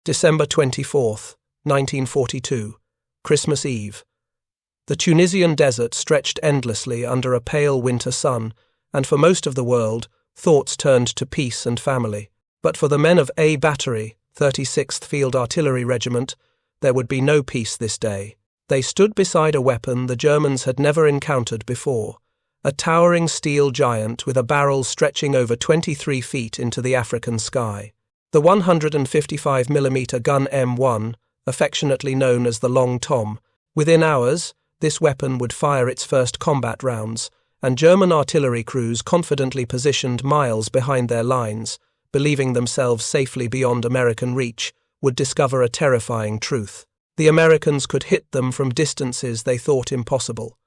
December 24th, 1942, Christmas Eve. The Tunisian desert stretched endlessly under a pale winter sun, and for most of the world, thoughts turned to peace and family. But for the men of A Battery, 36th Field Artillery Regiment, there would be no peace this day. They stood beside a weapon the Germans had never encountered before, a towering steel giant with a barrel stretching over 23 feet into the African sky. The 155mm gun M1, affectionately known as the Long Tom. Within hours, this weapon would fire its first combat rounds, and German artillery crews confidently positioned miles behind their lines, believing themselves safely beyond American reach, would discover a terrifying truth. The Americans could hit them from distances they thought impossible.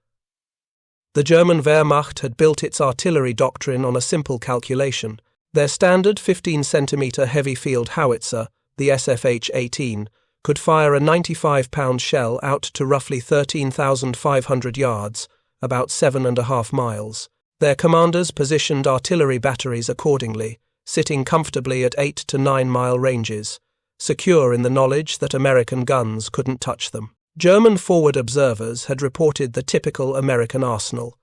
The German Wehrmacht had built its artillery doctrine on a simple calculation. Their standard 15cm heavy field howitzer, the SFH-18, could fire a 95-pound shell out to roughly 13,500 yards, about 7.5 miles. Their commanders positioned artillery batteries accordingly, sitting comfortably at 8 to 9 mile ranges, secure in the knowledge that American guns couldn't touch them. German forward observers had reported the typical American arsenal: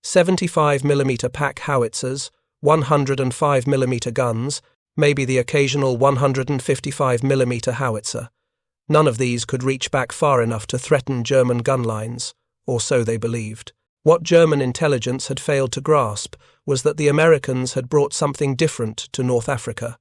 75mm pack howitzers, 105mm guns, maybe the occasional 155mm howitzer. None of these could reach back far enough to threaten German gun lines, or so they believed. What German intelligence had failed to grasp was that the Americans had brought something different to North Africa.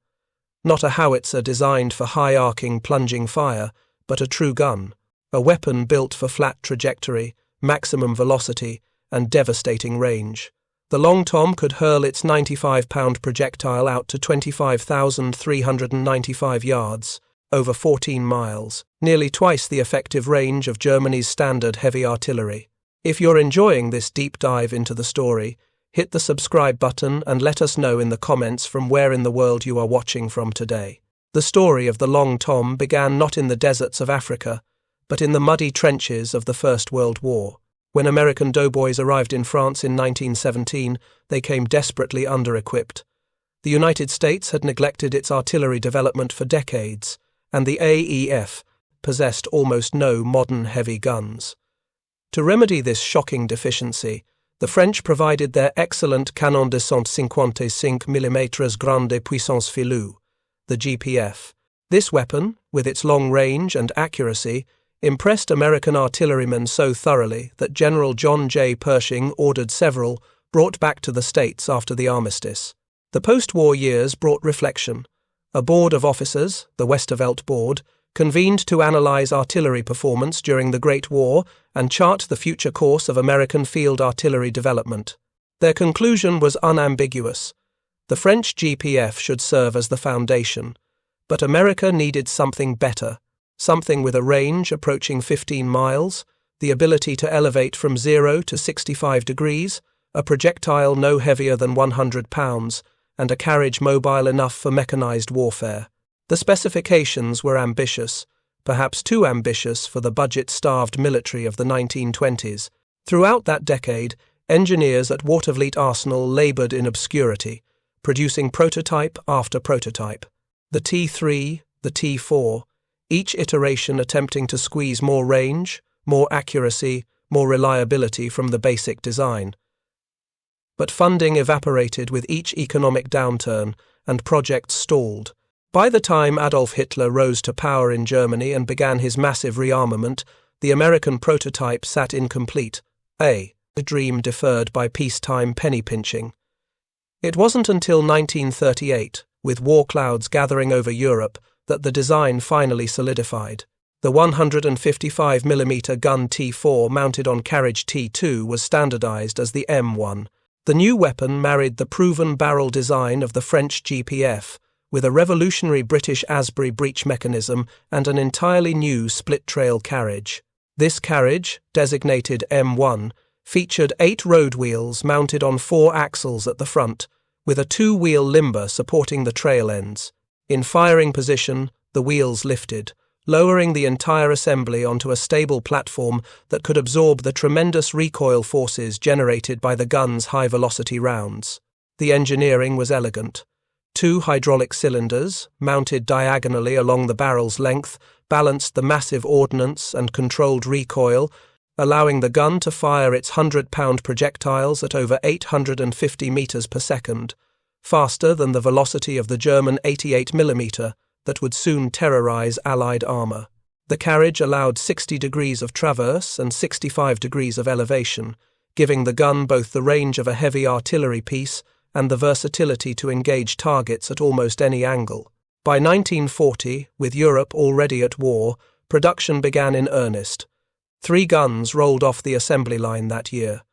Not a howitzer designed for high-arcing, plunging fire, but a true gun, a weapon built for flat trajectory, maximum velocity, and devastating range. The Long Tom could hurl its 95-pound projectile out to 25,395 yards, over 14 miles, nearly twice the effective range of Germany's standard heavy artillery. If you're enjoying this deep dive into the story, hit the subscribe button and let us know in the comments from where in the world you are watching from today. The story of the Long Tom began not in the deserts of Africa, but in the muddy trenches of the First World War. When American doughboys arrived in France in 1917, they came desperately under-equipped. The United States had neglected its artillery development for decades, and the AEF possessed almost no modern heavy guns. To remedy this shocking deficiency, the French provided their excellent Canon de 155mm Grande Puissance Filou, the GPF. This weapon, with its long range and accuracy, impressed American artillerymen so thoroughly that General John J. Pershing ordered several brought back to the States after the armistice. The post-war years brought reflection. A board of officers, the Westervelt Board, convened to analyze artillery performance during the Great War and chart the future course of American field artillery development. Their conclusion was unambiguous. The French GPF should serve as the foundation, but America needed something better, something with a range approaching 15 miles, the ability to elevate from 0 to 65 degrees, a projectile no heavier than 100 pounds, and a carriage mobile enough for mechanized warfare. The specifications were ambitious, perhaps too ambitious for the budget-starved military of the 1920s. Throughout that decade, engineers at Watervliet Arsenal laboured in obscurity, producing prototype after prototype. The T3, the T4, each iteration attempting to squeeze more range, more accuracy, more reliability from the basic design. But funding evaporated with each economic downturn, and projects stalled. By the time Adolf Hitler rose to power in Germany and began his massive rearmament, the American prototype sat incomplete, a dream deferred by peacetime penny-pinching. It wasn't until 1938, with war clouds gathering over Europe, that the design finally solidified. The 155mm gun T4 mounted on carriage T2 was standardized as the M1. The new weapon married the proven barrel design of the French GPF, with a revolutionary British Asbury breech mechanism and an entirely new split-trail carriage. This carriage, designated M1, featured 8 road wheels mounted on 4 axles at the front, with a 2-wheel limber supporting the trail ends. In firing position, the wheels lifted, lowering the entire assembly onto a stable platform that could absorb the tremendous recoil forces generated by the gun's high-velocity rounds. The engineering was elegant. Two hydraulic cylinders, mounted diagonally along the barrel's length, balanced the massive ordnance and controlled recoil, allowing the gun to fire its 100-pound projectiles at over 850 meters per second, faster than the velocity of the German 88mm that would soon terrorize Allied armor. The carriage allowed 60 degrees of traverse and 65 degrees of elevation, giving the gun both the range of a heavy artillery piece and the versatility to engage targets at almost any angle. By 1940, with Europe already at war, production began in earnest. 3 guns rolled off the assembly line that year,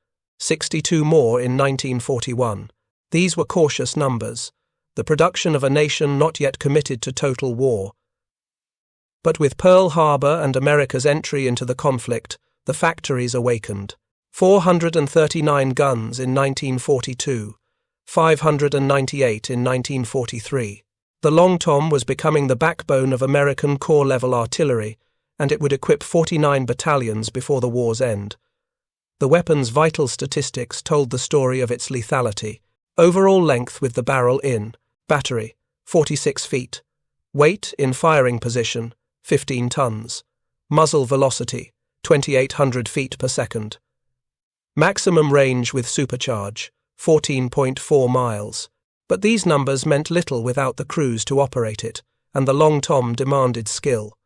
62 more in 1941. These were cautious numbers, the production of a nation not yet committed to total war. But with Pearl Harbor and America's entry into the conflict, the factories awakened. 439 guns in 1942, 598 in 1943. The Long Tom was becoming the backbone of American corps-level artillery, and it would equip 49 battalions before the war's end. The weapon's vital statistics told the story of its lethality. Overall length with the barrel in, battery, 46 feet. Weight in firing position, 15 tons. Muzzle velocity, 2,800 feet per second. Maximum range with supercharge, 14.4 miles. But these numbers meant little without the crews to operate it, and the Long Tom demanded skill.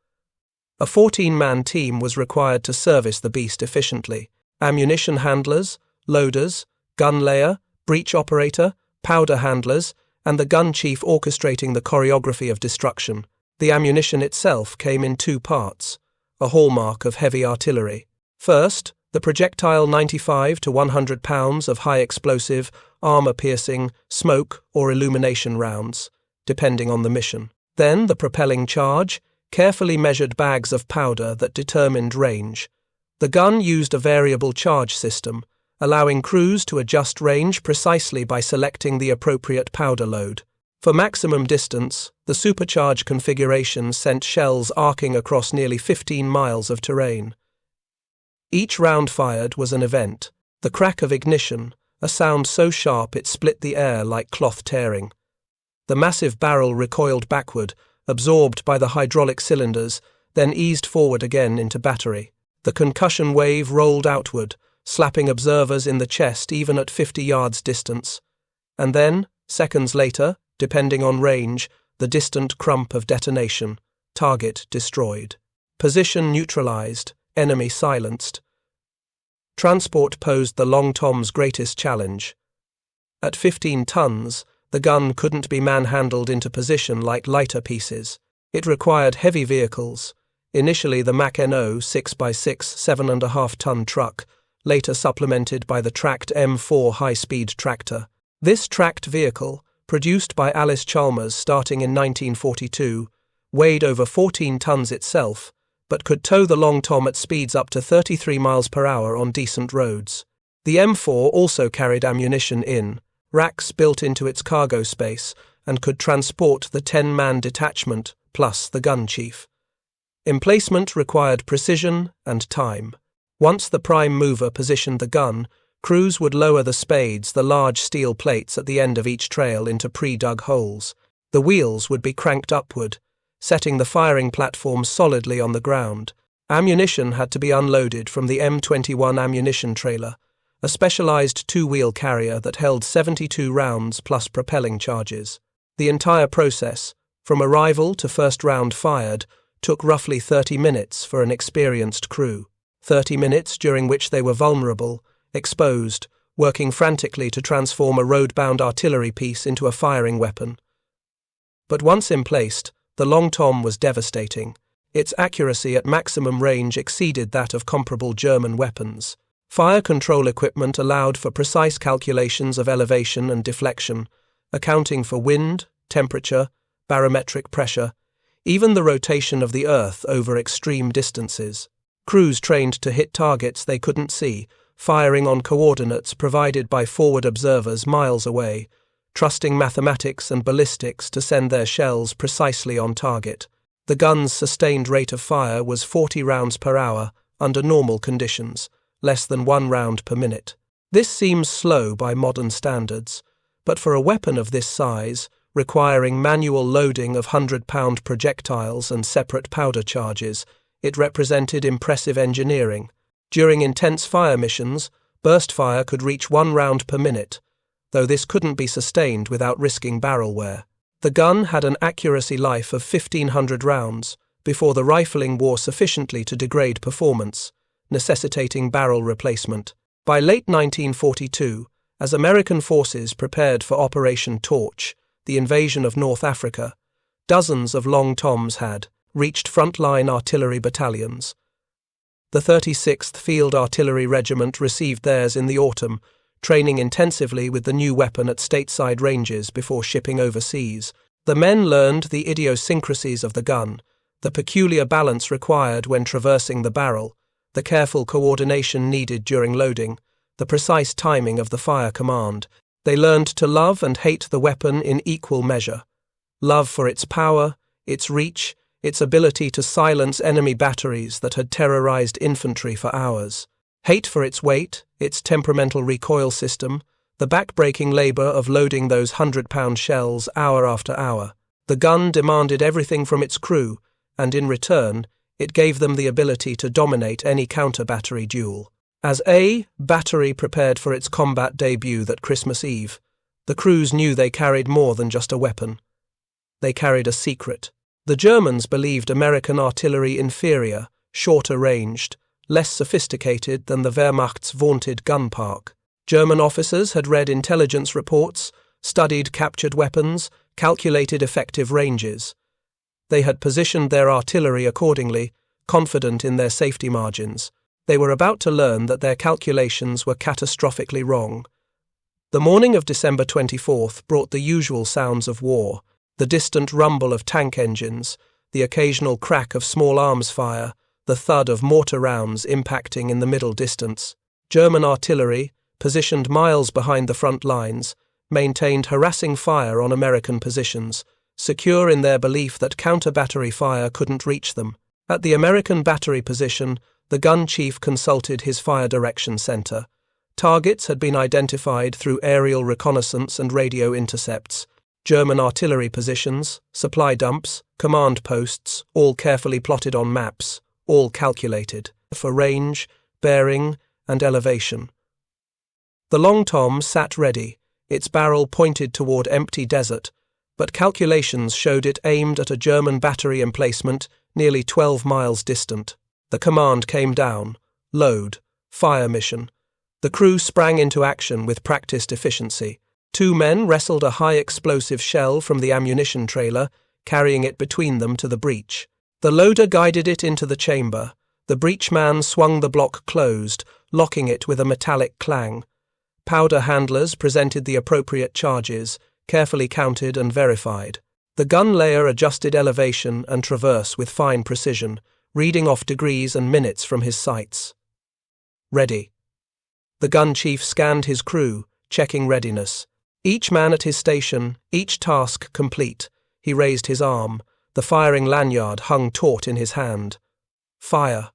A 14-man team was required to service the beast efficiently. Ammunition handlers, loaders, gun layer, breech operator, powder handlers, and the gun chief orchestrating the choreography of destruction. The ammunition itself came in 2 parts, a hallmark of heavy artillery. First, the projectile 95 to 100 pounds of high-explosive, armor-piercing, smoke or illumination rounds, depending on the mission. Then the propelling charge, carefully measured bags of powder that determined range. The gun used a variable charge system, allowing crews to adjust range precisely by selecting the appropriate powder load. For maximum distance, the supercharge configuration sent shells arcing across nearly 15 miles of terrain. Each round fired was an event. The crack of ignition, a sound so sharp it split the air like cloth tearing. The massive barrel recoiled backward, absorbed by the hydraulic cylinders, then eased forward again into battery. The concussion wave rolled outward, slapping observers in the chest even at 50 yards distance. And then, seconds later, depending on range, the distant crump of detonation, target destroyed. Position neutralized, enemy silenced. Transport posed the Long Tom's greatest challenge. At 15 tons, the gun couldn't be manhandled into position like lighter pieces. It required heavy vehicles, initially the Mach-No 6x6 7.5-ton truck, later supplemented by the tracked M4 high-speed tractor. This tracked vehicle, produced by Alice Chalmers starting in 1942, weighed over 14 tons itself, but could tow the Long Tom at speeds up to 33 miles per hour on decent roads. The M4 also carried ammunition in, racks built into its cargo space, and could transport the 10-man detachment plus the gun chief. Emplacement required precision and time. Once the prime mover positioned the gun, crews would lower the spades, the large steel plates at the end of each trail, into pre-dug holes. The wheels would be cranked upward, setting the firing platform solidly on the ground. Ammunition had to be unloaded from the M21 ammunition trailer, a specialized 2-wheel carrier that held 72 rounds plus propelling charges. The entire process, from arrival to first round fired, took roughly 30 minutes for an experienced crew. 30 minutes during which they were vulnerable, exposed, working frantically to transform a road-bound artillery piece into a firing weapon. But once emplaced, the Long Tom was devastating. Its accuracy at maximum range exceeded that of comparable German weapons. Fire control equipment allowed for precise calculations of elevation and deflection, accounting for wind, temperature, barometric pressure, even the rotation of the Earth over extreme distances. Crews trained to hit targets they couldn't see, firing on coordinates provided by forward observers miles away, trusting mathematics and ballistics to send their shells precisely on target. The gun's sustained rate of fire was 40 rounds per hour under normal conditions, less than 1 round per minute. This seems slow by modern standards, but for a weapon of this size, requiring manual loading of 100-pound projectiles and separate powder charges. It represented impressive engineering. During intense fire missions, burst fire could reach 1 round per minute, though this couldn't be sustained without risking barrel wear. The gun had an accuracy life of 1,500 rounds before the rifling wore sufficiently to degrade performance, necessitating barrel replacement. By late 1942, as American forces prepared for Operation Torch, the invasion of North Africa, dozens of Long Toms had reached frontline artillery battalions. The 36th Field Artillery Regiment received theirs in the autumn, training intensively with the new weapon at stateside ranges before shipping overseas. The men learned the idiosyncrasies of the gun, the peculiar balance required when traversing the barrel, the careful coordination needed during loading, the precise timing of the fire command. They learned to love and hate the weapon in equal measure. Love for its power, its reach, its ability to silence enemy batteries that had terrorized infantry for hours. Hate for its weight, its temperamental recoil system, the back-breaking labor of loading those 100-pound shells hour after hour. The gun demanded everything from its crew, and in return, it gave them the ability to dominate any counter-battery duel. As A battery prepared for its combat debut that Christmas Eve, the crews knew they carried more than just a weapon. They carried a secret. The Germans believed American artillery inferior, shorter-ranged, less sophisticated than the Wehrmacht's vaunted gun park. German officers had read intelligence reports, studied captured weapons, calculated effective ranges. They had positioned their artillery accordingly, confident in their safety margins. They were about to learn that their calculations were catastrophically wrong. The morning of December 24th brought the usual sounds of war, the distant rumble of tank engines, the occasional crack of small arms fire, the thud of mortar rounds impacting in the middle distance. German artillery, positioned miles behind the front lines, maintained harassing fire on American positions, secure in their belief that counter-battery fire couldn't reach them. At the American battery position, the gun chief consulted his fire direction center. Targets had been identified through aerial reconnaissance and radio intercepts. German artillery positions, supply dumps, command posts, all carefully plotted on maps, all calculated for range, bearing, and elevation. The Long Tom sat ready, its barrel pointed toward empty desert, but calculations showed it aimed at a German battery emplacement nearly 12 miles distant. The command came down: load, fire mission. The crew sprang into action with practiced efficiency. 2 men wrestled a high-explosive shell from the ammunition trailer, carrying it between them to the breech. The loader guided it into the chamber. The breechman swung the block closed, locking it with a metallic clang. Powder handlers presented the appropriate charges, carefully counted and verified. The gun layer adjusted elevation and traverse with fine precision, reading off degrees and minutes from his sights. Ready. The gun chief scanned his crew, checking readiness. Each man at his station, each task complete. He raised his arm. The firing lanyard hung taut in his hand. Fire.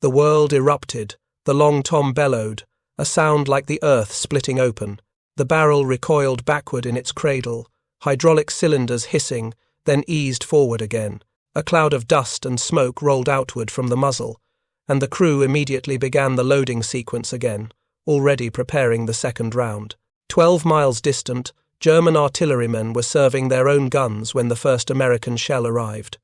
The world erupted. The Long Tom bellowed, a sound like the earth splitting open. The barrel recoiled backward in its cradle, hydraulic cylinders hissing, then eased forward again. A cloud of dust and smoke rolled outward from the muzzle, and the crew immediately began the loading sequence again, already preparing the second round. 12 miles distant, German artillerymen were serving their own guns when the first American shell arrived.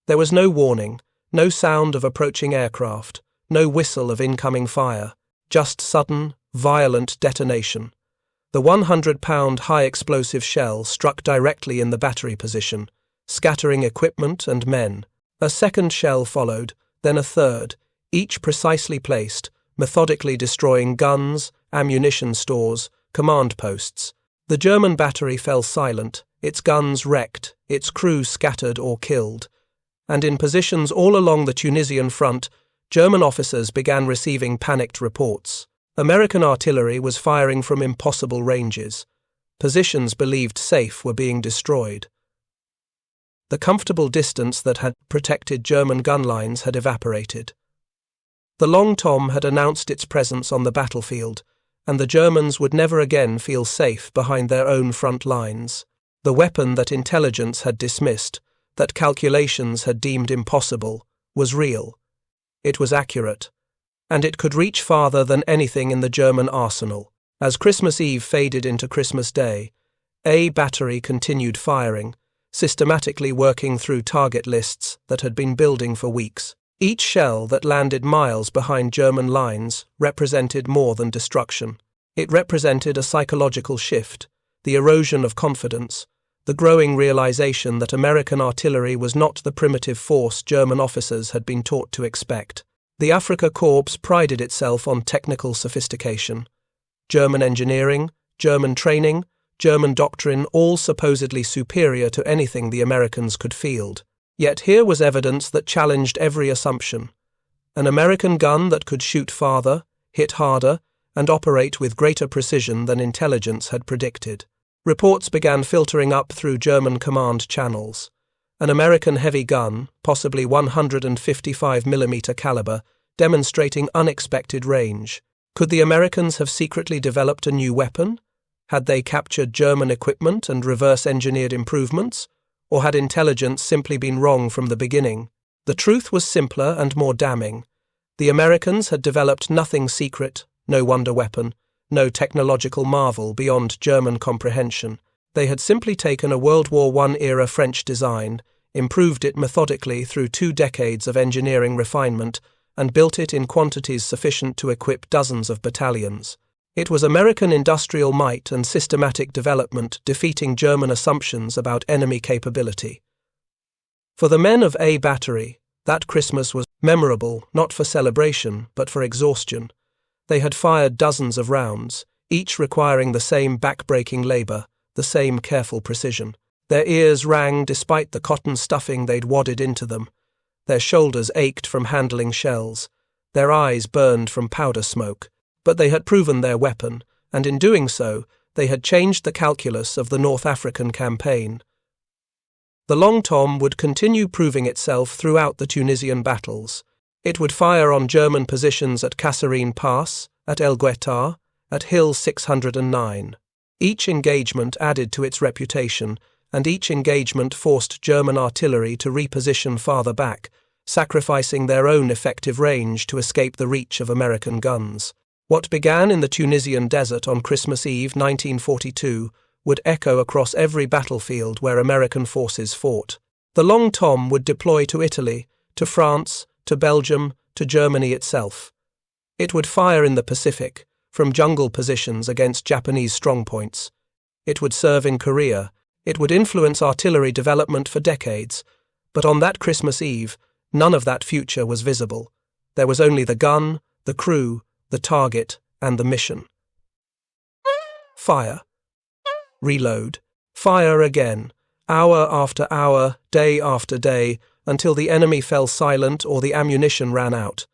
There was no warning, no sound of approaching aircraft, no whistle of incoming fire, just sudden, violent detonation. The 100-pound high-explosive shell struck directly in the battery position, scattering equipment and men. A second shell followed, then a third, each precisely placed, methodically destroying guns, ammunition stores, command posts. The German battery fell silent, its guns wrecked, its crew scattered or killed. And in positions all along the Tunisian front, German officers began receiving panicked reports. American artillery was firing from impossible ranges. Positions believed safe were being destroyed. The comfortable distance that had protected German gun lines had evaporated. The Long Tom had announced its presence on the battlefield, and the Germans would never again feel safe behind their own front lines. The weapon that intelligence had dismissed, that calculations had deemed impossible, was real. It was accurate. And it could reach farther than anything in the German arsenal. As Christmas Eve faded into Christmas Day, A Battery continued firing, systematically working through target lists that had been building for weeks. Each shell that landed miles behind German lines represented more than destruction. It represented a psychological shift, the erosion of confidence, the growing realization that American artillery was not the primitive force German officers had been taught to expect. The Afrika Korps prided itself on technical sophistication. German engineering, German training, German doctrine, all supposedly superior to anything the Americans could field. Yet here was evidence that challenged every assumption. An American gun that could shoot farther, hit harder, and operate with greater precision than intelligence had predicted. Reports began filtering up through German command channels. An American heavy gun, possibly 155mm caliber, demonstrating unexpected range. Could the Americans have secretly developed a new weapon? Had they captured German equipment and reverse-engineered improvements? Or had intelligence simply been wrong from the beginning? The truth was simpler and more damning. The Americans had developed nothing secret, no wonder weapon, no technological marvel beyond German comprehension. They had simply taken a World War I-era French design, improved it methodically through 2 decades of engineering refinement, and built it in quantities sufficient to equip dozens of battalions. It was American industrial might and systematic development defeating German assumptions about enemy capability. For the men of A Battery, that Christmas was memorable not for celebration but for exhaustion. They had fired dozens of rounds, each requiring the same back-breaking labor, the same careful precision. Their ears rang despite the cotton stuffing they'd wadded into them. Their shoulders ached from handling shells. Their eyes burned from powder smoke. But they had proven their weapon, and in doing so, they had changed the calculus of the North African campaign. The Long Tom would continue proving itself throughout the Tunisian battles. It would fire on German positions at Kasserine Pass, at El Guettar, at Hill 609. Each engagement added to its reputation, and each engagement forced German artillery to reposition farther back, sacrificing their own effective range to escape the reach of American guns. What began in the Tunisian desert on Christmas Eve 1942 would echo across every battlefield where American forces fought. The Long Tom would deploy to Italy, to France, to Belgium, to Germany itself. It would fire in the Pacific, from jungle positions against Japanese strongpoints. It would serve in Korea. It would influence artillery development for decades. But on that Christmas Eve, none of that future was visible. There was only the gun, the crew, the target, and the mission. Fire. Reload. Fire again. Hour after hour, day after day, until the enemy fell silent or the ammunition ran out.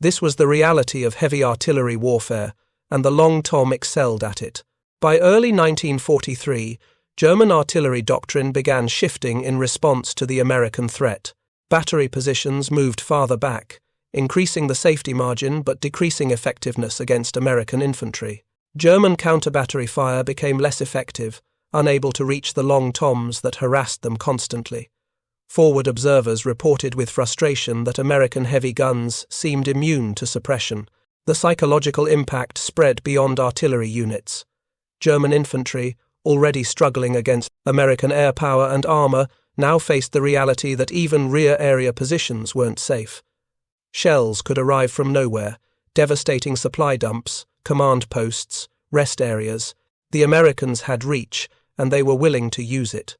This was the reality of heavy artillery warfare, and the Long Tom excelled at it. By early 1943, German artillery doctrine began shifting in response to the American threat. Battery positions moved farther back, increasing the safety margin but decreasing effectiveness against American infantry. German counter-battery fire became less effective, unable to reach the Long Toms that harassed them constantly. Forward observers reported with frustration that American heavy guns seemed immune to suppression. The psychological impact spread beyond artillery units. German infantry, already struggling against American air power and armor, now faced the reality that even rear area positions weren't safe. Shells could arrive from nowhere, devastating supply dumps, command posts, rest areas. The Americans had reach, and they were willing to use it.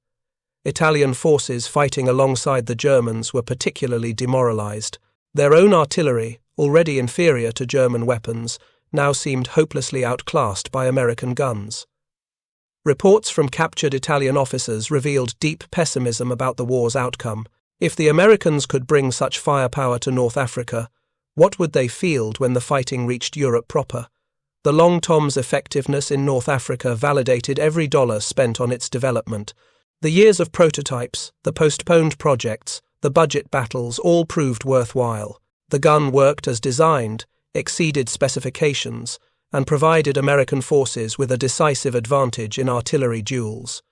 Italian forces fighting alongside the Germans were particularly demoralized. Their own artillery, already inferior to German weapons, now seemed hopelessly outclassed by American guns. Reports from captured Italian officers revealed deep pessimism about the war's outcome. If the Americans could bring such firepower to North Africa, what would they field when the fighting reached Europe proper? The Long Tom's effectiveness in North Africa validated every dollar spent on its development. The years of prototypes, the postponed projects, the budget battles all proved worthwhile. The gun worked as designed, exceeded specifications, and provided American forces with a decisive advantage in artillery duels.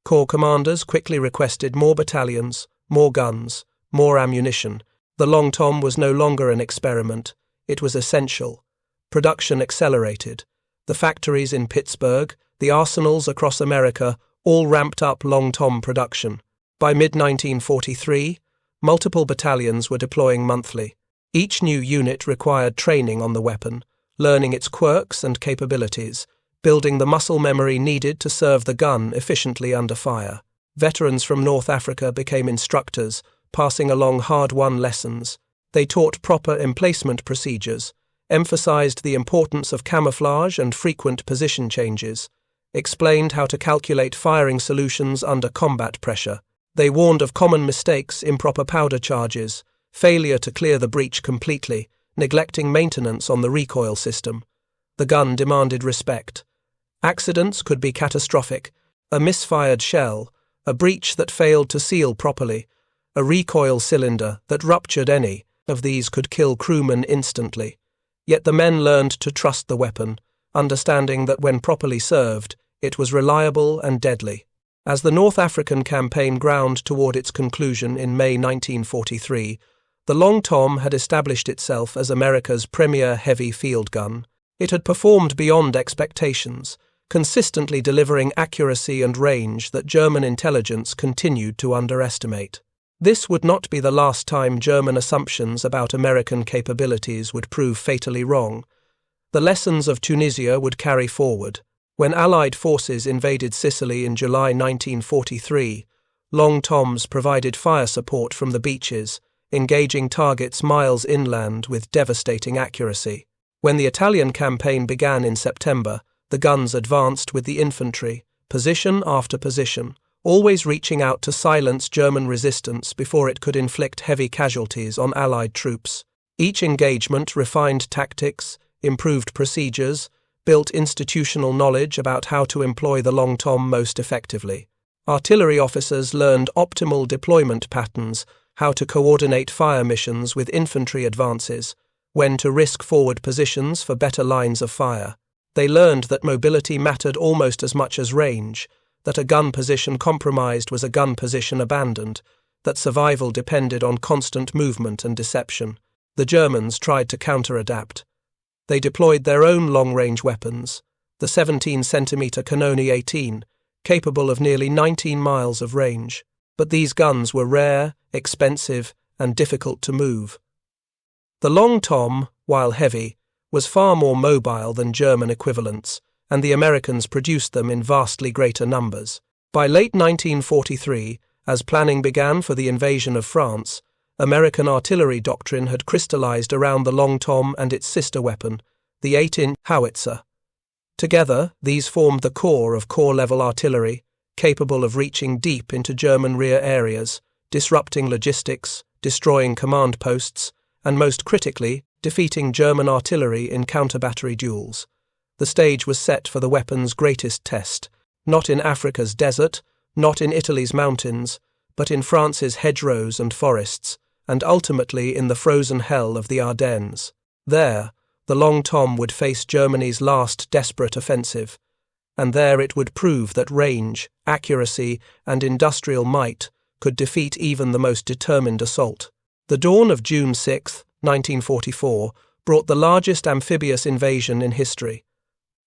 Corps commanders quickly requested more battalions, more guns, more ammunition. The Long Tom was no longer an experiment. It was essential. Production accelerated. The factories in Pittsburgh, the arsenals across America, all ramped up Long Tom production. By mid-1943, multiple battalions were deploying monthly. Each new unit required training on the weapon, learning its quirks and capabilities, building the muscle memory needed to serve the gun efficiently under fire. Veterans from North Africa became instructors, passing along hard-won lessons. They taught proper emplacement procedures, emphasized the importance of camouflage and frequent position changes, explained how to calculate firing solutions under combat pressure. They warned of common mistakes, improper powder charges, failure to clear the breech completely, neglecting maintenance on the recoil system. The gun demanded respect. Accidents could be catastrophic: a misfired shell, a breech that failed to seal properly, a recoil cylinder that ruptured. Any of these could kill crewmen instantly. Yet the men learned to trust the weapon, understanding that when properly served, it was reliable and deadly. As the North African campaign ground toward its conclusion in May 1943, the Long Tom had established itself as America's premier heavy field gun. It had performed beyond expectations, consistently delivering accuracy and range that German intelligence continued to underestimate. This would not be the last time German assumptions about American capabilities would prove fatally wrong. The lessons of Tunisia would carry forward. When Allied forces invaded Sicily in July 1943, Long Toms provided fire support from the beaches, engaging targets miles inland with devastating accuracy. When the Italian campaign began in September, the guns advanced with the infantry, position after position, always reaching out to silence German resistance before it could inflict heavy casualties on Allied troops. Each engagement refined tactics, improved procedures, built institutional knowledge about how to employ the Long Tom most effectively. Artillery officers learned optimal deployment patterns, how to coordinate fire missions with infantry advances, when to risk forward positions for better lines of fire. They learned that mobility mattered almost as much as range, that a gun position compromised was a gun position abandoned, that survival depended on constant movement and deception. The Germans tried to counter-adapt. They deployed their own long-range weapons, the 17-centimeter Canoni 18, capable of nearly 19 miles of range. But these guns were rare, expensive, and difficult to move. The Long Tom, while heavy, was far more mobile than German equivalents, and the Americans produced them in vastly greater numbers. By late 1943, as planning began for the invasion of France, American artillery doctrine had crystallized around the Long Tom and its sister weapon, the 8-inch howitzer. Together, these formed the core of corps-level artillery, capable of reaching deep into German rear areas, disrupting logistics, destroying command posts, and most critically, defeating German artillery in counter-battery duels. The stage was set for the weapon's greatest test, not in Africa's desert, not in Italy's mountains, but in France's hedgerows and forests, and ultimately in the frozen hell of the Ardennes. There, the Long Tom would face Germany's last desperate offensive, and there it would prove that range, accuracy, and industrial might could defeat even the most determined assault. The dawn of June 6, 1944, brought the largest amphibious invasion in history.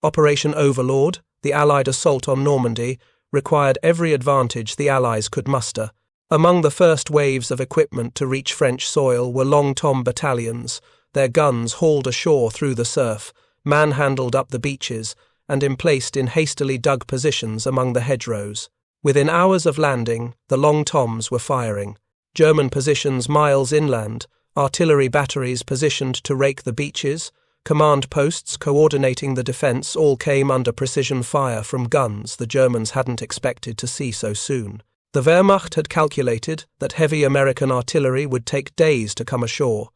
Operation Overlord, the Allied assault on Normandy, required every advantage the Allies could muster. Among the first waves of equipment to reach French soil were Long Tom battalions, their guns hauled ashore through the surf, manhandled up the beaches, and emplaced in hastily dug positions among the hedgerows. Within hours of landing, the Long Toms were firing. German positions miles inland, artillery batteries positioned to rake the beaches, command posts coordinating the defence all came under precision fire from guns the Germans hadn't expected to see so soon. The Wehrmacht had calculated that heavy American artillery would take days to come ashore,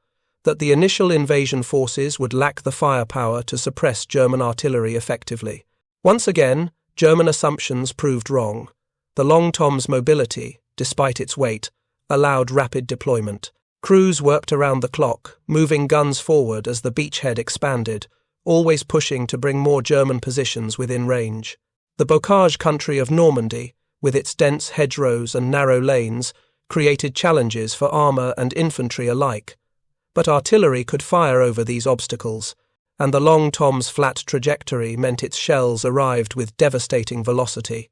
that the initial invasion forces would lack the firepower to suppress German artillery effectively. Once again, German assumptions proved wrong. The Long Tom's mobility, despite its weight, allowed rapid deployment. Crews worked around the clock, moving guns forward as the beachhead expanded, always pushing to bring more German positions within range. The bocage country of Normandy, with its dense hedgerows and narrow lanes, created challenges for armour and infantry alike. But artillery could fire over these obstacles, and the Long Tom's flat trajectory meant its shells arrived with devastating velocity.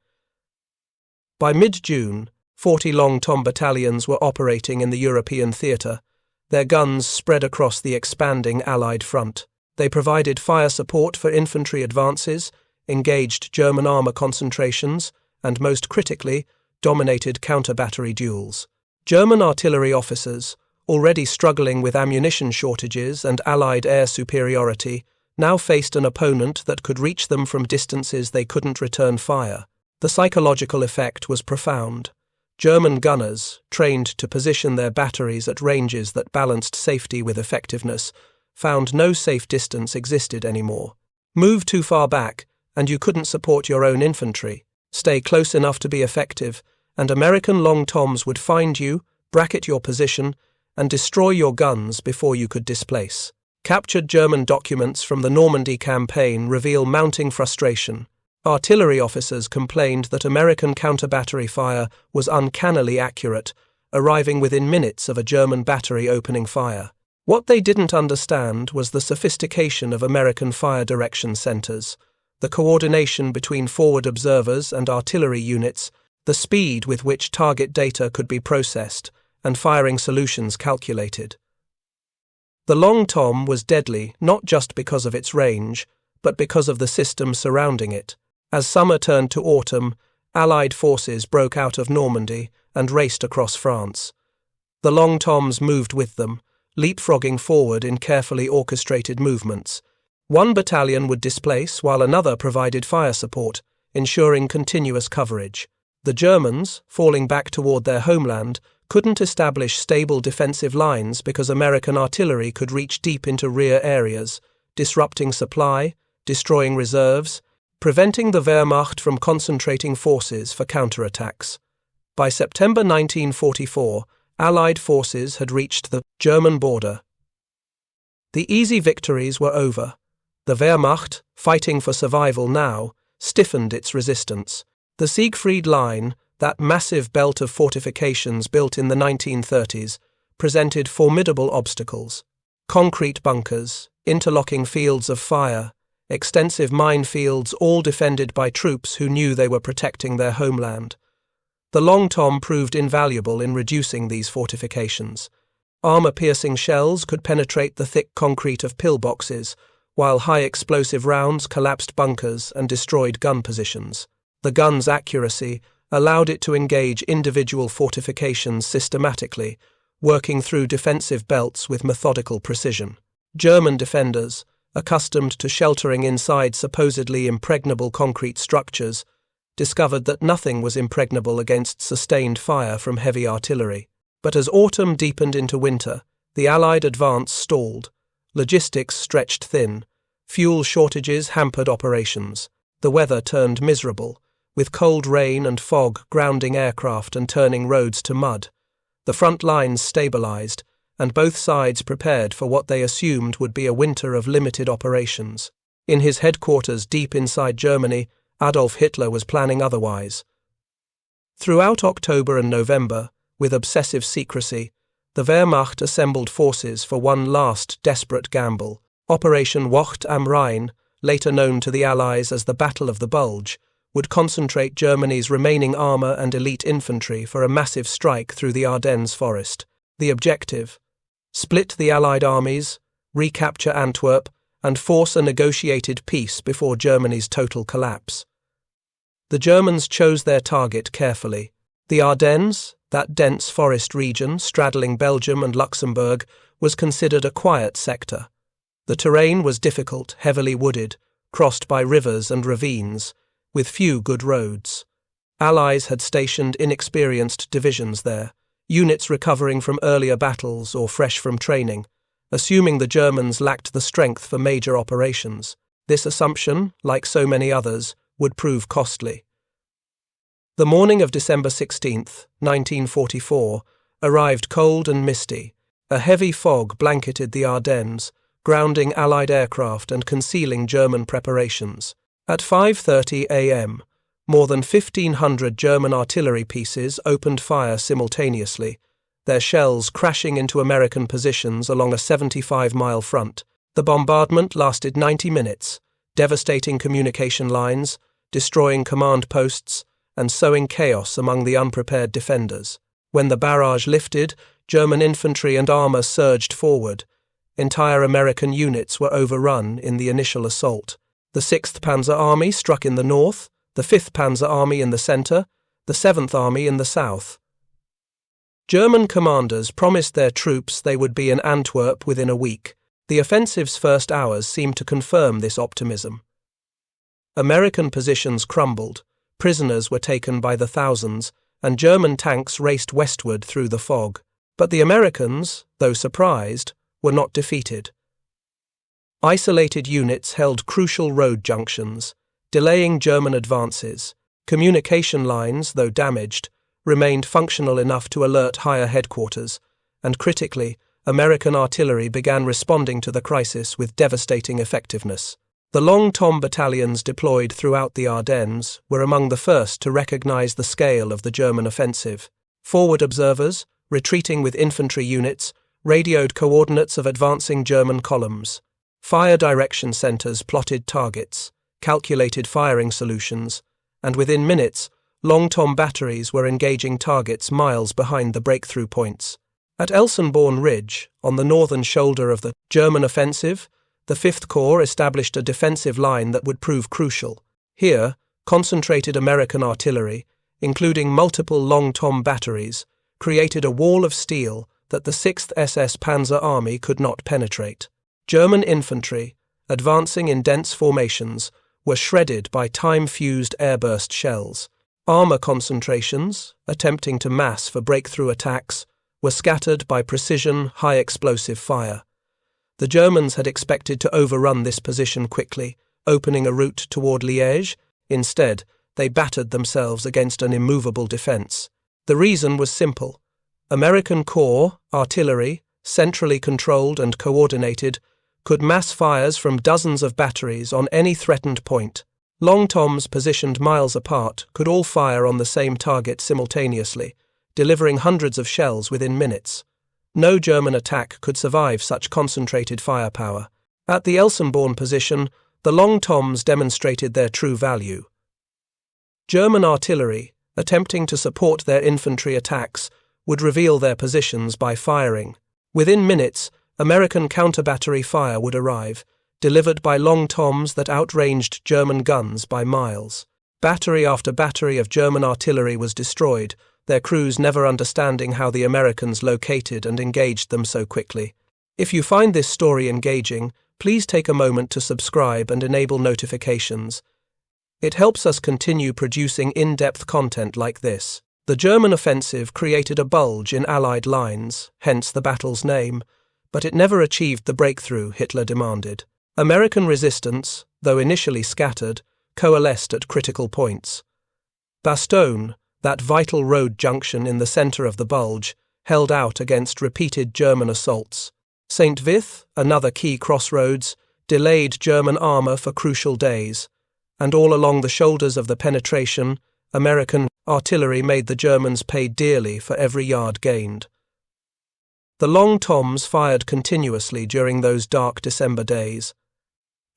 By mid-June, 40 Long Tom battalions were operating in the European theatre, their guns spread across the expanding Allied front. They provided fire support for infantry advances, engaged German armour concentrations, and most critically, dominated counter-battery duels. German artillery officers, already struggling with ammunition shortages and Allied air superiority, now faced an opponent that could reach them from distances they couldn't return fire. The psychological effect was profound. German gunners, trained to position their batteries at ranges that balanced safety with effectiveness, found no safe distance existed anymore. Move too far back, and you couldn't support your own infantry. Stay close enough to be effective, and American Long Toms would find you, bracket your position, and destroy your guns before you could displace. Captured German documents from the Normandy campaign reveal mounting frustration. Artillery officers complained that American counter-battery fire was uncannily accurate, arriving within minutes of a German battery opening fire. What they didn't understand was the sophistication of American fire direction centers, the coordination between forward observers and artillery units, the speed with which target data could be processed, and firing solutions calculated. The Long Tom was deadly not just because of its range, but because of the system surrounding it. As summer turned to autumn, Allied forces broke out of Normandy and raced across France. The Long Toms moved with them, leapfrogging forward in carefully orchestrated movements. One battalion would displace while another provided fire support, ensuring continuous coverage. The Germans, falling back toward their homeland, couldn't establish stable defensive lines because American artillery could reach deep into rear areas, disrupting supply, destroying reserves, preventing the Wehrmacht from concentrating forces for counterattacks. By September 1944, Allied forces had reached the German border. The easy victories were over. The Wehrmacht, fighting for survival now, stiffened its resistance. The Siegfried Line, that massive belt of fortifications built in the 1930s, presented formidable obstacles. Concrete bunkers, interlocking fields of fire, extensive minefields, all defended by troops who knew they were protecting their homeland. The Long Tom proved invaluable in reducing these fortifications. Armor-piercing shells could penetrate the thick concrete of pillboxes, while high-explosive rounds collapsed bunkers and destroyed gun positions. The gun's accuracy allowed it to engage individual fortifications systematically, working through defensive belts with methodical precision. German defenders, accustomed to sheltering inside supposedly impregnable concrete structures, discovered that nothing was impregnable against sustained fire from heavy artillery. But as autumn deepened into winter, the Allied advance stalled. Logistics stretched thin. Fuel shortages hampered operations. The weather turned miserable, with cold rain and fog grounding aircraft and turning roads to mud. The front lines stabilized, and both sides prepared for what they assumed would be a winter of limited operations. In his headquarters deep inside Germany, Adolf Hitler was planning otherwise. Throughout October and November, with obsessive secrecy, the Wehrmacht assembled forces for one last desperate gamble. Operation Wacht am Rhein, later known to the Allies as the Battle of the Bulge, would concentrate Germany's remaining armour and elite infantry for a massive strike through the Ardennes forest. The objective: split the Allied armies, recapture Antwerp, and force a negotiated peace before Germany's total collapse. The Germans chose their target carefully. The Ardennes, that dense forest region straddling Belgium and Luxembourg, was considered a quiet sector. The terrain was difficult, heavily wooded, crossed by rivers and ravines, with few good roads. Allies had stationed inexperienced divisions there, units recovering from earlier battles or fresh from training, assuming the Germans lacked the strength for major operations. This assumption, like so many others, would prove costly. The morning of December 16, 1944, arrived cold and misty. A heavy fog blanketed the Ardennes, grounding Allied aircraft and concealing German preparations. At 5:30 a.m., More than 1,500 German artillery pieces opened fire simultaneously, their shells crashing into American positions along a 75-mile front. The bombardment lasted 90 minutes, devastating communication lines, destroying command posts, and sowing chaos among the unprepared defenders. When the barrage lifted, German infantry and armor surged forward. Entire American units were overrun in the initial assault. The 6th Panzer Army struck in the north, the 5th Panzer Army in the center, the 7th Army in the south. German commanders promised their troops they would be in Antwerp within a week. The offensive's first hours seemed to confirm this optimism. American positions crumbled, prisoners were taken by the thousands, and German tanks raced westward through the fog. But the Americans, though surprised, were not defeated. Isolated units held crucial road junctions, delaying German advances. Communication lines, though damaged, remained functional enough to alert higher headquarters, and critically, American artillery began responding to the crisis with devastating effectiveness. The Long Tom battalions deployed throughout the Ardennes were among the first to recognize the scale of the German offensive. Forward observers, retreating with infantry units, radioed coordinates of advancing German columns. Fire direction centers plotted targets, calculated firing solutions, and within minutes, Long Tom batteries were engaging targets miles behind the breakthrough points. At Elsenborn Ridge, on the northern shoulder of the German offensive, the 5th Corps established a defensive line that would prove crucial. Here, concentrated American artillery, including multiple Long Tom batteries, created a wall of steel that the 6th SS Panzer Army could not penetrate. German infantry, advancing in dense formations, were shredded by time-fused airburst shells. Armor concentrations, attempting to mass for breakthrough attacks, were scattered by precision, high-explosive fire. The Germans had expected to overrun this position quickly, opening a route toward Liège. Instead, they battered themselves against an immovable defense. The reason was simple. American corps, artillery, centrally controlled and coordinated, could mass fires from dozens of batteries on any threatened point. Long Toms positioned miles apart could all fire on the same target simultaneously, delivering hundreds of shells within minutes. No German attack could survive such concentrated firepower. At the Elsenborn position, the Long Toms demonstrated their true value. German artillery, attempting to support their infantry attacks, would reveal their positions by firing. Within minutes, American counter-battery fire would arrive, delivered by Long Toms that outranged German guns by miles. Battery after battery of German artillery was destroyed, their crews never understanding how the Americans located and engaged them so quickly. If you find this story engaging, please take a moment to subscribe and enable notifications. It helps us continue producing in-depth content like this. The German offensive created a bulge in Allied lines, hence the battle's name, but it never achieved the breakthrough Hitler demanded. American resistance, though initially scattered, coalesced at critical points. Bastogne, that vital road junction in the center of the bulge, held out against repeated German assaults. St. Vith, another key crossroads, delayed German armor for crucial days, and all along the shoulders of the penetration, American artillery made the Germans pay dearly for every yard gained. The Long Toms fired continuously during those dark December days.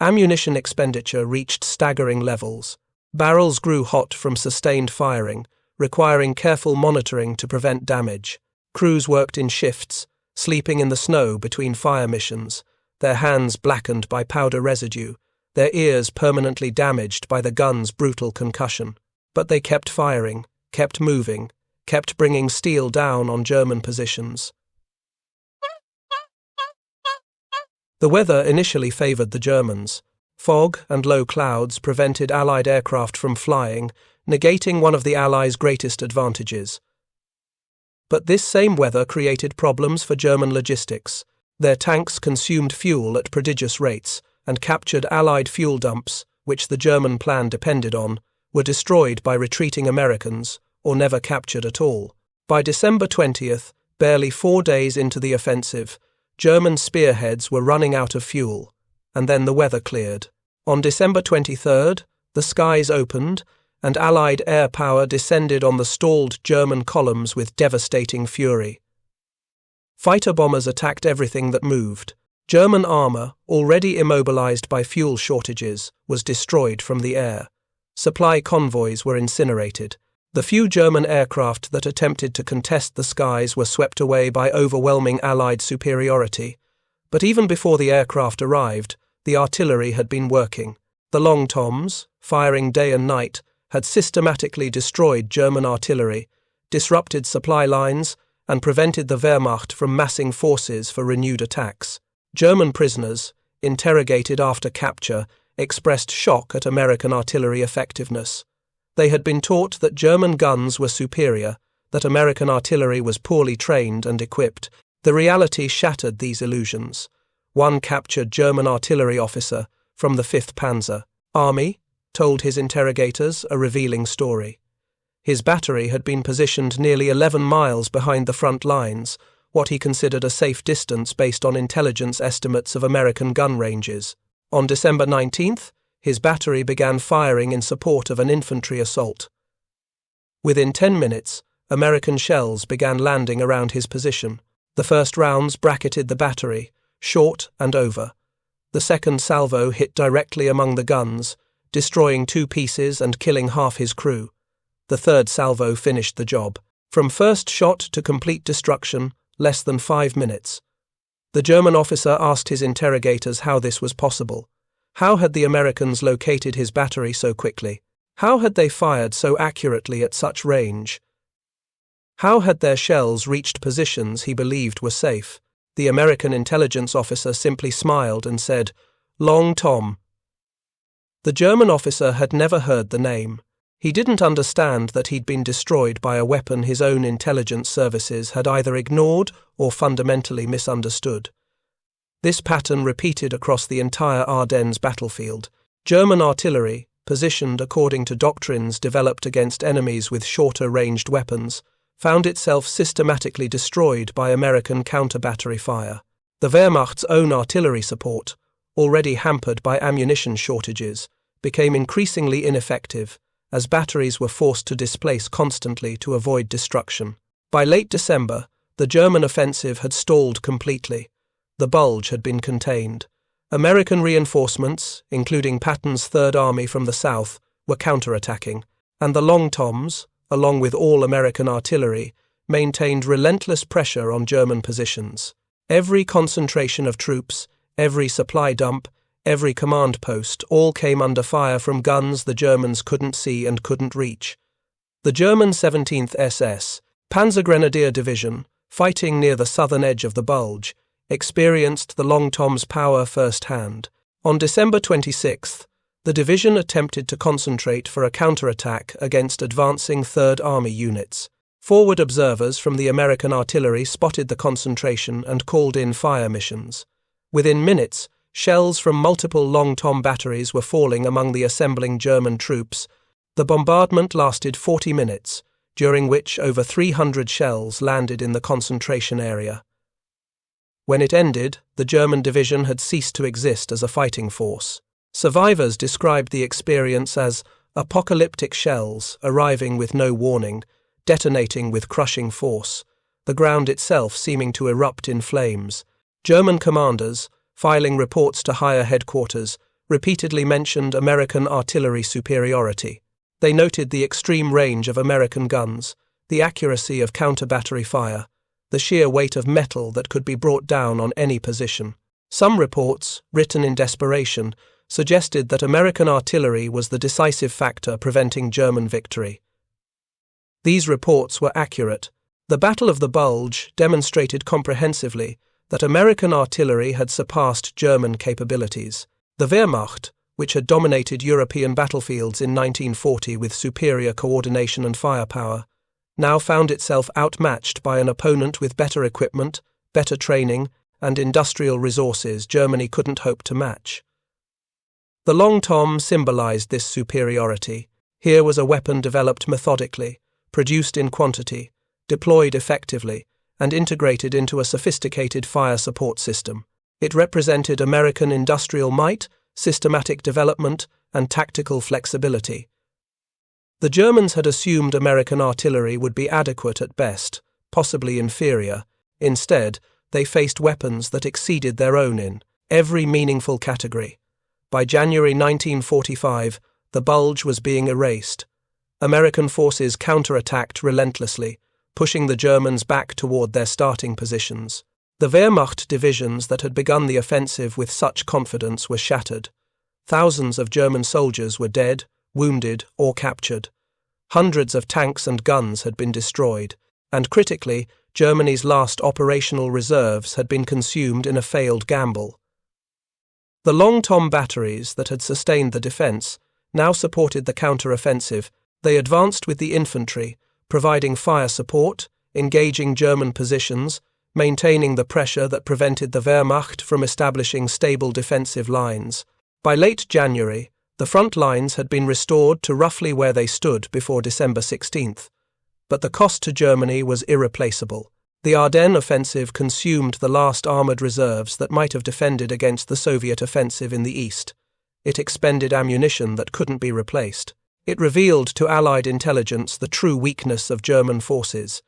Ammunition expenditure reached staggering levels. Barrels grew hot from sustained firing, requiring careful monitoring to prevent damage. Crews worked in shifts, sleeping in the snow between fire missions, their hands blackened by powder residue, their ears permanently damaged by the gun's brutal concussion. But they kept firing, kept moving, kept bringing steel down on German positions. The weather initially favored the Germans. Fog and low clouds prevented Allied aircraft from flying, negating one of the Allies' greatest advantages. But this same weather created problems for German logistics. Their tanks consumed fuel at prodigious rates, and captured Allied fuel dumps, which the German plan depended on, were destroyed by retreating Americans, or never captured at all. By December 20th, barely 4 days into the offensive, German spearheads were running out of fuel, and then the weather cleared. On December 23rd, the skies opened, and Allied air power descended on the stalled German columns with devastating fury. Fighter bombers attacked everything that moved. German armor, already immobilized by fuel shortages, was destroyed from the air. Supply convoys were incinerated. The few German aircraft that attempted to contest the skies were swept away by overwhelming Allied superiority. But even before the aircraft arrived, the artillery had been working. The Long Toms, firing day and night, had systematically destroyed German artillery, disrupted supply lines, and prevented the Wehrmacht from massing forces for renewed attacks. German prisoners, interrogated after capture, expressed shock at American artillery effectiveness. They had been taught that German guns were superior, that American artillery was poorly trained and equipped. The reality shattered these illusions. One captured German artillery officer from the 5th Panzer Army told his interrogators a revealing story. His battery had been positioned nearly 11 miles behind the front lines, what he considered a safe distance based on intelligence estimates of American gun ranges. On December 19th, his battery began firing in support of an infantry assault. Within 10 minutes, American shells began landing around his position. The first rounds bracketed the battery, short and over. The second salvo hit directly among the guns, destroying 2 pieces and killing half his crew. The third salvo finished the job. From first shot to complete destruction, less than 5 minutes. The German officer asked his interrogators how this was possible. How had the Americans located his battery so quickly? How had they fired so accurately at such range? How had their shells reached positions he believed were safe? The American intelligence officer simply smiled and said, "Long Tom." The German officer had never heard the name. He didn't understand that he'd been destroyed by a weapon his own intelligence services had either ignored or fundamentally misunderstood. This pattern repeated across the entire Ardennes battlefield. German artillery, positioned according to doctrines developed against enemies with shorter-ranged weapons, found itself systematically destroyed by American counter-battery fire. The Wehrmacht's own artillery support, already hampered by ammunition shortages, became increasingly ineffective, as batteries were forced to displace constantly to avoid destruction. By late December, the German offensive had stalled completely. The Bulge had been contained. American reinforcements, including Patton's Third Army from the south, were counterattacking, and the Long Toms, along with all American artillery, maintained relentless pressure on German positions. Every concentration of troops, every supply dump, every command post all came under fire from guns the Germans couldn't see and couldn't reach. The German 17th SS, Panzergrenadier Division, fighting near the southern edge of the Bulge, experienced the Long Tom's power firsthand. On December 26th, the division attempted to concentrate for a counterattack against advancing Third Army units. Forward observers from the American artillery spotted the concentration and called in fire missions. Within minutes, shells from multiple Long Tom batteries were falling among the assembling German troops. The bombardment lasted 40 minutes, during which over 300 shells landed in the concentration area. When it ended, the German division had ceased to exist as a fighting force. Survivors described the experience as apocalyptic shells arriving with no warning, detonating with crushing force, the ground itself seeming to erupt in flames. German commanders, filing reports to higher headquarters, repeatedly mentioned American artillery superiority. They noted the extreme range of American guns, the accuracy of counter-battery fire, the sheer weight of metal that could be brought down on any position. Some reports, written in desperation, suggested that American artillery was the decisive factor preventing German victory. These reports were accurate. The Battle of the Bulge demonstrated comprehensively that American artillery had surpassed German capabilities. The Wehrmacht, which had dominated European battlefields in 1940 with superior coordination and firepower, now found itself outmatched by an opponent with better equipment, better training, and industrial resources Germany couldn't hope to match. The Long Tom symbolized this superiority. Here was a weapon developed methodically, produced in quantity, deployed effectively, and integrated into a sophisticated fire support system. It represented American industrial might, systematic development, and tactical flexibility. The Germans had assumed American artillery would be adequate at best, possibly inferior. Instead, they faced weapons that exceeded their own in every meaningful category. By January 1945, the bulge was being erased. American forces counterattacked relentlessly, pushing the Germans back toward their starting positions. The Wehrmacht divisions that had begun the offensive with such confidence were shattered. Thousands of German soldiers were dead, wounded, or captured. Hundreds of tanks and guns had been destroyed, and critically, Germany's last operational reserves had been consumed in a failed gamble. The Long Tom batteries that had sustained the defense now supported the counter-offensive. They advanced with the infantry, providing fire support, engaging German positions, maintaining the pressure that prevented the Wehrmacht from establishing stable defensive lines. By late January, the front lines had been restored to roughly where they stood before December 16th. But the cost to Germany was irreplaceable. The Ardennes offensive consumed the last armoured reserves that might have defended against the Soviet offensive in the east. It expended ammunition that couldn't be replaced. It revealed to Allied intelligence the true weakness of German forces,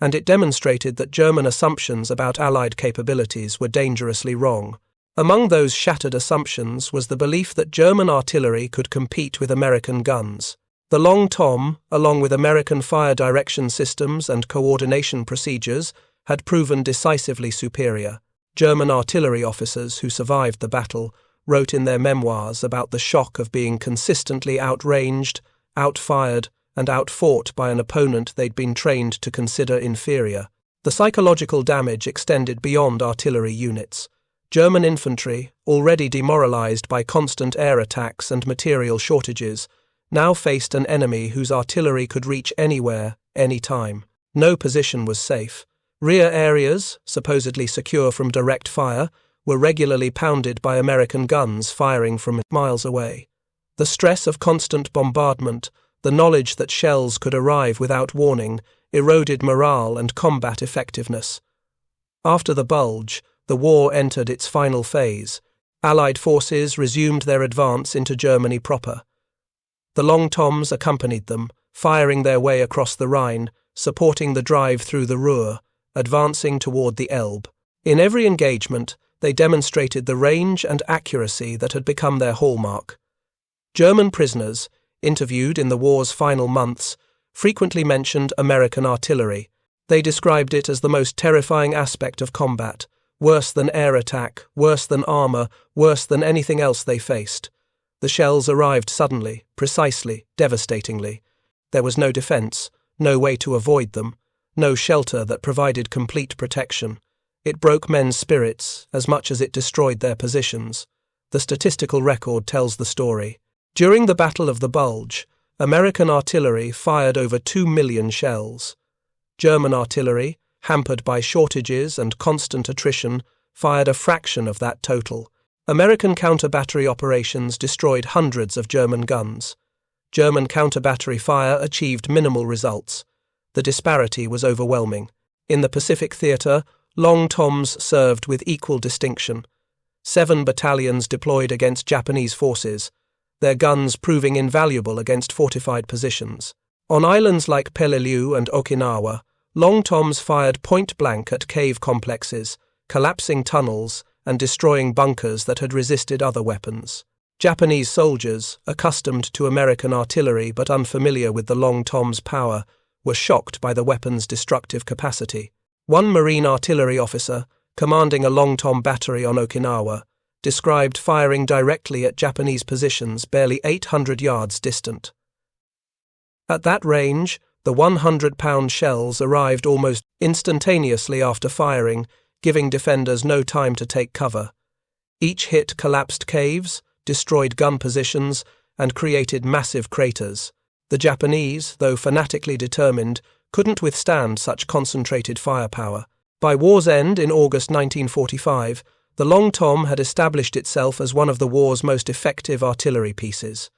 and it demonstrated that German assumptions about Allied capabilities were dangerously wrong. Among those shattered assumptions was the belief that German artillery could compete with American guns. The Long Tom, along with American fire direction systems and coordination procedures, had proven decisively superior. German artillery officers who survived the battle wrote in their memoirs about the shock of being consistently outranged, outfired, and outfought by an opponent they'd been trained to consider inferior. The psychological damage extended beyond artillery units. German infantry, already demoralized by constant air attacks and material shortages, now faced an enemy whose artillery could reach anywhere, anytime. No position was safe. Rear areas, supposedly secure from direct fire, were regularly pounded by American guns firing from miles away. The stress of constant bombardment, the knowledge that shells could arrive without warning, eroded morale and combat effectiveness. After the bulge, the war entered its final phase. Allied forces resumed their advance into Germany proper. The Long Toms accompanied them, firing their way across the Rhine, supporting the drive through the Ruhr, advancing toward the Elbe. In every engagement, they demonstrated the range and accuracy that had become their hallmark. German prisoners, interviewed in the war's final months, frequently mentioned American artillery. They described it as the most terrifying aspect of combat, worse than air attack, worse than armor, worse than anything else they faced. The shells arrived suddenly, precisely, devastatingly. There was no defense, no way to avoid them, no shelter that provided complete protection. It broke men's spirits as much as it destroyed their positions. The statistical record tells the story. During the Battle of the Bulge, American artillery fired over 2 million shells. German artillery, hampered by shortages and constant attrition, fired a fraction of that total. American counter-battery operations destroyed hundreds of German guns. German counter-battery fire achieved minimal results. The disparity was overwhelming. In the Pacific Theater, Long Toms served with equal distinction. 7 battalions deployed against Japanese forces, their guns proving invaluable against fortified positions. On islands like Peleliu and Okinawa, Long Toms fired point-blank at cave complexes, collapsing tunnels, and destroying bunkers that had resisted other weapons. Japanese soldiers, accustomed to American artillery but unfamiliar with the Long Tom's power, were shocked by the weapon's destructive capacity. One Marine artillery officer, commanding a Long Tom battery on Okinawa, described firing directly at Japanese positions barely 800 yards distant. At that range, the 100-pound shells arrived almost instantaneously after firing, giving defenders no time to take cover. Each hit collapsed caves, destroyed gun positions, and created massive craters. The Japanese, though fanatically determined, couldn't withstand such concentrated firepower. By war's end in August 1945, the Long Tom had established itself as one of the war's most effective artillery pieces.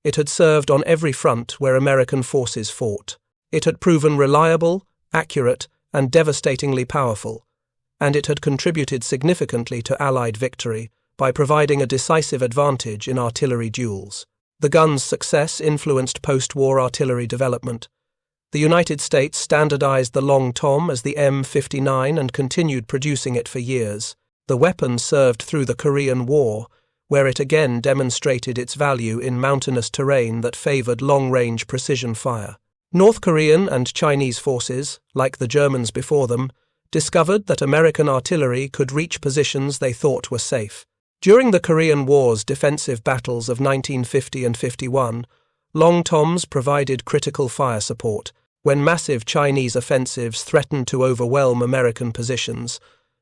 It had served on every front where American forces fought. It had proven reliable, accurate, and devastatingly powerful, and it had contributed significantly to Allied victory by providing a decisive advantage in artillery duels. The gun's success influenced post-war artillery development. The United States standardized the Long Tom as the M59 and continued producing it for years. The weapon served through the Korean War, where it again demonstrated its value in mountainous terrain that favored long-range precision fire. North Korean and Chinese forces, like the Germans before them, discovered that American artillery could reach positions they thought were safe. During the Korean War's defensive battles of 1950 and 51, Long Toms provided critical fire support. When massive Chinese offensives threatened to overwhelm American positions,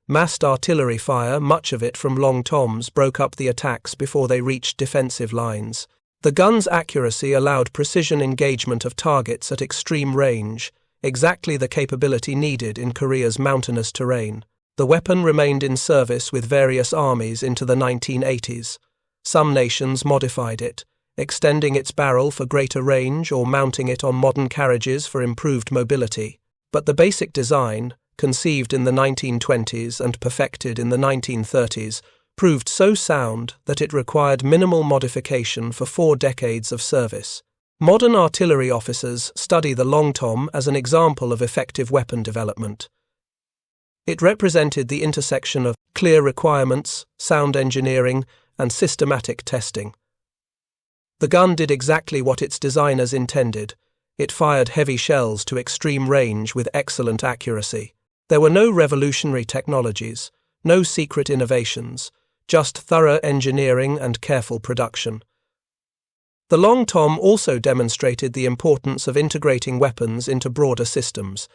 massed artillery fire, much of it from Long Toms, broke up the attacks before they reached defensive lines. The gun's accuracy allowed precision engagement of targets at extreme range, exactly the capability needed in Korea's mountainous terrain. The weapon remained in service with various armies into the 1980s. Some nations modified it, extending its barrel for greater range or mounting it on modern carriages for improved mobility. But the basic design, conceived in the 1920s and perfected in the 1930s, proved so sound that it required minimal modification for 4 decades of service. Modern artillery officers study the Long Tom as an example of effective weapon development. It represented the intersection of clear requirements, sound engineering, and systematic testing. The gun did exactly what its designers intended. It fired heavy shells to extreme range with excellent accuracy. There were no revolutionary technologies, no secret innovations, just thorough engineering and careful production. The Long Tom also demonstrated the importance of integrating weapons into broader systems.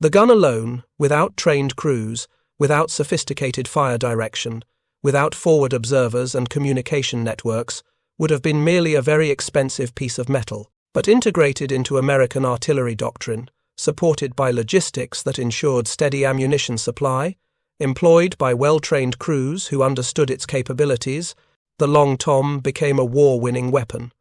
The gun alone, without trained crews, without sophisticated fire direction, without forward observers and communication networks, would have been merely a very expensive piece of metal, but integrated into American artillery doctrine, supported by logistics that ensured steady ammunition supply, employed by well-trained crews who understood its capabilities, the Long Tom became a war-winning weapon.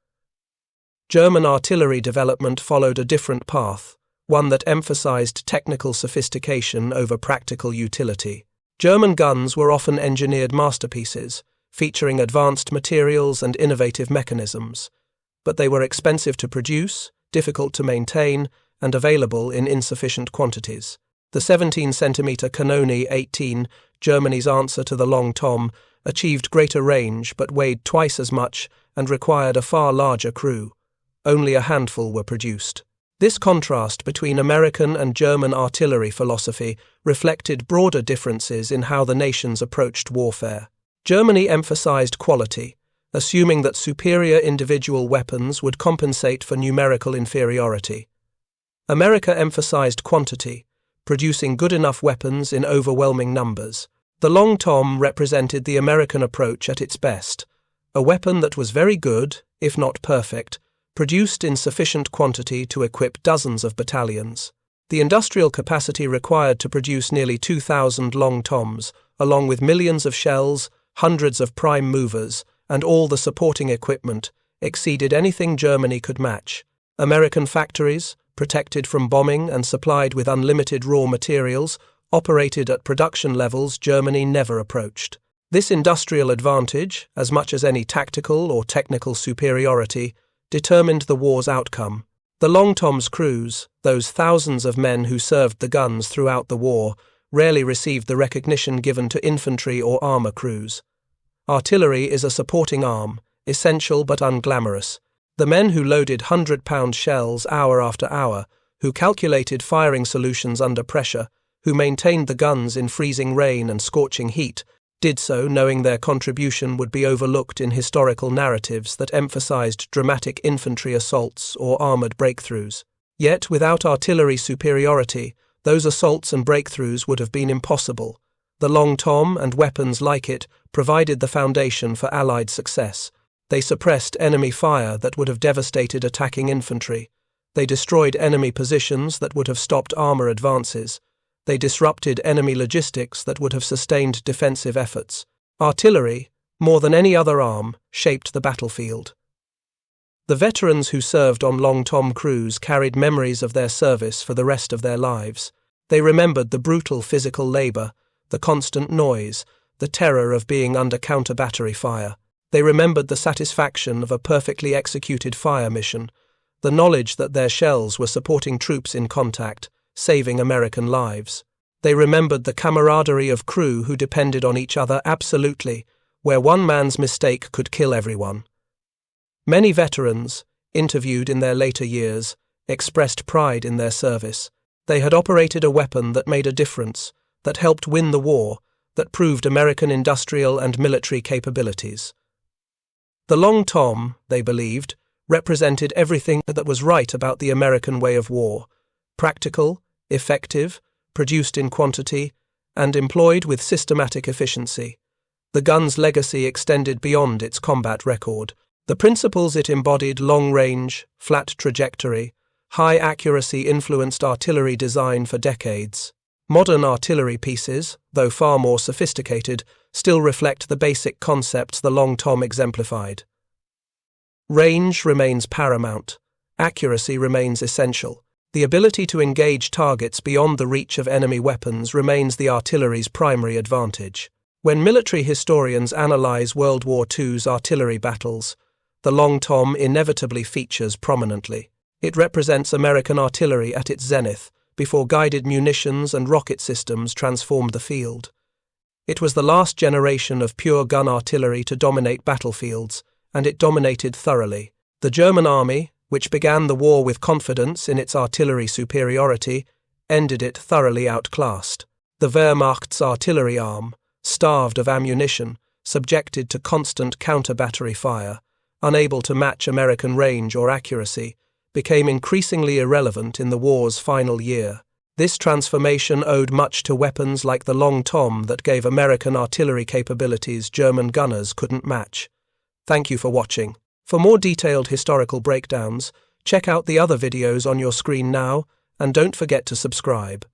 German artillery development followed a different path, one that emphasized technical sophistication over practical utility. German guns were often engineered masterpieces, featuring advanced materials and innovative mechanisms, but they were expensive to produce, difficult to maintain, and available in insufficient quantities. The 17-centimeter Kanone 18, Germany's answer to the Long Tom, achieved greater range but weighed twice as much and required a far larger crew. Only a handful were produced. This contrast between American and German artillery philosophy reflected broader differences in how the nations approached warfare. Germany emphasized quality, assuming that superior individual weapons would compensate for numerical inferiority. America emphasized quantity, producing good enough weapons in overwhelming numbers. The Long Tom represented the American approach at its best, a weapon that was very good, if not perfect, produced in sufficient quantity to equip dozens of battalions. The industrial capacity required to produce nearly 2,000 Long Toms, along with millions of shells, hundreds of prime movers, and all the supporting equipment, exceeded anything Germany could match. American factories, protected from bombing and supplied with unlimited raw materials, operated at production levels Germany never approached. This industrial advantage, as much as any tactical or technical superiority, determined the war's outcome. The Long Tom's crews, those thousands of men who served the guns throughout the war, rarely received the recognition given to infantry or armor crews. Artillery is a supporting arm, essential but unglamorous. The men who loaded 100-pound shells hour after hour, who calculated firing solutions under pressure, who maintained the guns in freezing rain and scorching heat, did so knowing their contribution would be overlooked in historical narratives that emphasized dramatic infantry assaults or armored breakthroughs. Yet, without artillery superiority, those assaults and breakthroughs would have been impossible. The Long Tom and weapons like it provided the foundation for Allied success. They suppressed enemy fire that would have devastated attacking infantry. They destroyed enemy positions that would have stopped armor advances. They disrupted enemy logistics that would have sustained defensive efforts. Artillery, more than any other arm, shaped the battlefield. The veterans who served on Long Tom crews carried memories of their service for the rest of their lives. They remembered the brutal physical labor, the constant noise, the terror of being under counter-battery fire. They remembered the satisfaction of a perfectly executed fire mission, the knowledge that their shells were supporting troops in contact, saving American lives. They remembered the camaraderie of crew who depended on each other absolutely, where one man's mistake could kill everyone. Many veterans, interviewed in their later years, expressed pride in their service. They had operated a weapon that made a difference, that helped win the war, that proved American industrial and military capabilities. The Long Tom, they believed, represented everything that was right about the American way of war: practical, effective, produced in quantity, and employed with systematic efficiency. The gun's legacy extended beyond its combat record. The principles it embodied, long-range, flat trajectory, high accuracy, influenced artillery design for decades. Modern artillery pieces, though far more sophisticated, still reflect the basic concepts the Long Tom exemplified. Range remains paramount. Accuracy remains essential. The ability to engage targets beyond the reach of enemy weapons remains the artillery's primary advantage. When military historians analyze World War II's artillery battles, the Long Tom inevitably features prominently. It represents American artillery at its zenith, before guided munitions and rocket systems transformed the field. It was the last generation of pure gun artillery to dominate battlefields, and it dominated thoroughly. The German army, which began the war with confidence in its artillery superiority, ended it thoroughly outclassed. The Wehrmacht's artillery arm, starved of ammunition, subjected to constant counter-battery fire, unable to match American range or accuracy, became increasingly irrelevant in the war's final year. This transformation owed much to weapons like the Long Tom that gave American artillery capabilities German gunners couldn't match. Thank you for watching. For more detailed historical breakdowns, check out the other videos on your screen now, and don't forget to subscribe.